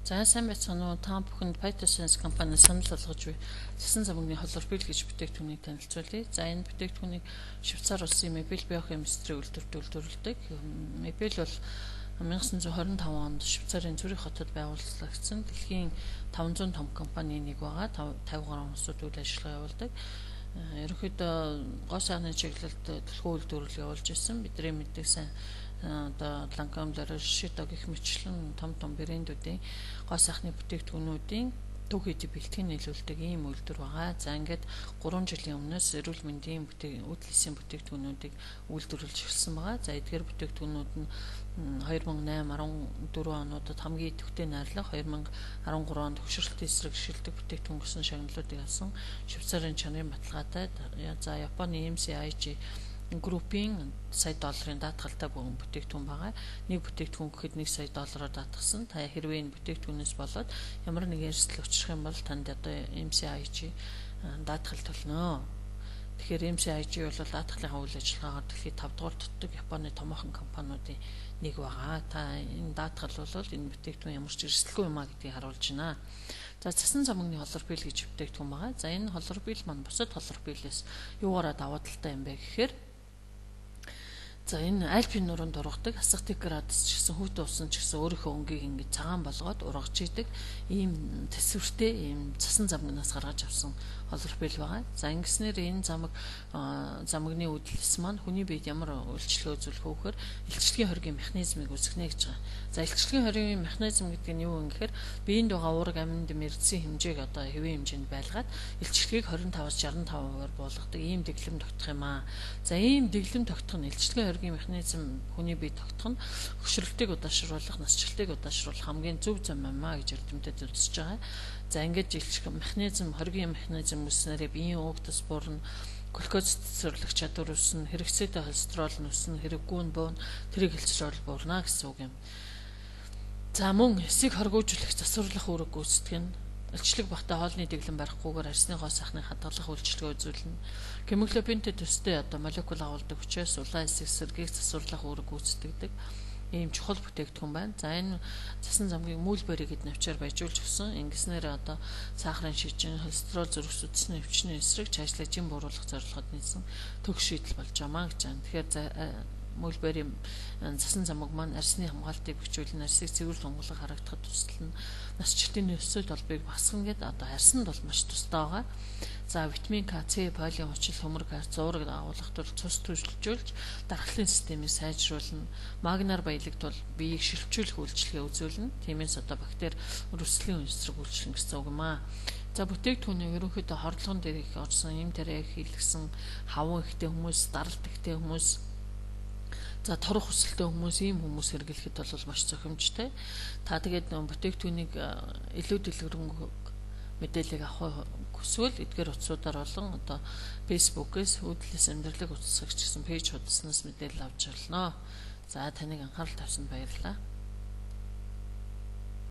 За сайн байцгаана уу? Та бүхэнд Python компани санал болгож буй цасан замгийн холбоор гэж бүтээгдэхүүнийг танилцуулъя. За энэ бүтээгдэхүүнийг Швейцар улсын Mebel биохимистрийн үйлдвэрлэдэг. Mebel бол 1925 онд Швейцарын Цюрих хотод байгуулагдсан дэлхийн 500 том компанийн нэг байгаа. 50 гаруй улсууд үйл ажиллагаа явуулдаг. Ерөнхийдөө гоо сайхны чиглэлд төлхөө үйлдвэрлэл явуулж ирсэн. Бидний мэддэг сайн одоо Lancome, Shiseido гэх мэтлэн том брэндүүдийн гоо сайхны бүтээгдэхүүнүүдийн төв хийдэг бэлтгэн нийлүүлдэг ийм үйлдвэр байгаа. За ингээд 3 жилийн өмнөөс эрүүл мэндийн үйлдвэрлэлийн бүтээгдэхүүнүүдийг үйлдвэрлэж эхэлсэн байгаа. За эдгээр бүтээгдэхүүнүүд нь 2008-14 онуудад хамгийн идэвхтэй найрлах 2013 онд хөшрөлтийн эсрэг шилдэг бүтээгдэхүүн гэсэн шагналуудыг авсан Швейцарын чанарын баталгаатай. За Японы MCIG группийн сая долларын даатгалтай бүтээгдэхүүн байгаа. Нэг бүтээгдэхүүн гэхэд 1 сая доллараар даатгсан. Та хэрвээ энэ бүтээгдэхүүнээс болоод ямар нэгэн эрсдэл учрах юм бол танд одоо MCIG даатгал төлнө. Тэгэхээр MCIG бол даатгалынхаа үйл ажиллагаагаар дэлхийд 5 дугаар дутдаг Японы томоохон компаниудын нэг байгаа. Та энэ даатгал бол энэ бүтээгдэхүүн ямар ч эрсдэлгүй юм а гэдгийг харуулж байна. За цасан замгийн холорбил гэж бүтээгдэхүүн байгаа. За энэ холорбил маань бусад холорбилээс юугаараа даваа талтай юм бэ гэхээр за энэ альпийн нуруунд ургадаг асгтик градус ч гэсэн хүүтэн усан ч гэсэн өөрийнхөө өнгийг ингэж цагаан болгоод ургаж идэг ийм төсвөртэй ийм цасан замгнаас гаргаж авсан холорбил байгаа. За ингэснээр энэ замгны үүдэлс маань хүний биед ямар үйлчлэг үзүүлэх вэ гэхээр илчлэгийн хоргийн механизмыг үүсгэнэ гэж байгаа. За илчлэгийн хоргийн механизм гэдэг нь юу вэ гэхээр биеинд байгаа уурэг амьд мэрэгцийн хэмжээг одоо хэвийн хэмжээнд байлгаад илчлэгийг 25-аас 65%-аар буулгадаг ийм дэглэм тогтох юм аа. За ийм дэглэм тогтох нь илчлэгийн хоргийн механизм хүний бие тогтох нь хөшрөлтийг удаашруулах, насжилтыг удаашруулах хамгийн зөв зам юм аа гэж эрдэмтэд үзэж байгаа. За ингэж хоргийн механизм үүснээрээ биеийн өвдөлт буурна, глюкоз цэцэрлэх чадвар өснө, хэрэгцээтэй холестерол нь өснө, хэрэггүй нь бууна, тэрийг хэлцрол буурна гэсэн үг юм. За мөн эсийг хоргоожуулах, засварлах үүрэг гүйцэтгэх нь илчлэг багтаа хоолны дэглэм барихгүйгээр арсны гоо сайхны хадгалах үйлчлэгээ үзүүлнэ. Гемоглобинтэй төстэй одоо молекул агуулдаг хүчээс улаан эсийг сэргийг засварлах үүрэг гүйцэтгэдэг ийм чухал бүтээгдэхүүн байна. За энэ цасан замгийн мүүлбэрийг хэд навчаар баяжуулж өгсөн. Ингэснээр одоо сахарын шижин, холестерол зөрөх үтсний өвчний эсрэг чаашлажийн бууруулах зорилгод нийсэн төгс шийдэл болж байгаа гэж байна. Тэгэхээр мүүлбэрийн цасан замаг маань арсны хамгаалтыг бэхжүүлэн арсыг цэвэр тунгалах харагдахад туслана. Насжилтын нөөцөд толбыг басгана гэдэг одоо арсанд бол маш тустай байгаа. За витамин К, С, фолиум, хүчил, хөмөр, газ, зуураг агуулгах тул цус түлжүүлж дархлын системийг сайжруулна. Магнаар баялагдвал биеийг шилжүүлэх үйлчлэгээ үзүүлнэ. Тиймээс одоо бактери өрөвслийн эсрэг үйлчлэн гэсэн үг юм аа. За бүтээгдэхүүний ерөнхийдөө хордлогон дээр их орсон юм тарай хийлгсэн хаван ихтэй хүмүүс, даралт ихтэй хүмүүс, за торох хүсэлтэй хүмүүс ийм хүмүүс хэрэглэхэд бол маш зохимжтой. Та тэгээд бүтээгдэхүүнийг илүү дэлгэрэнгүй мэдээлэл авах хүсвэл эдгээр утсуудаар болон одоо Facebook-ээс үүдэлээс амьдралыг утасгч гэсэн пэйж хуудаснаас мэдээлэл авч болно. За таныг анхаарал тавьсанд баярлалаа.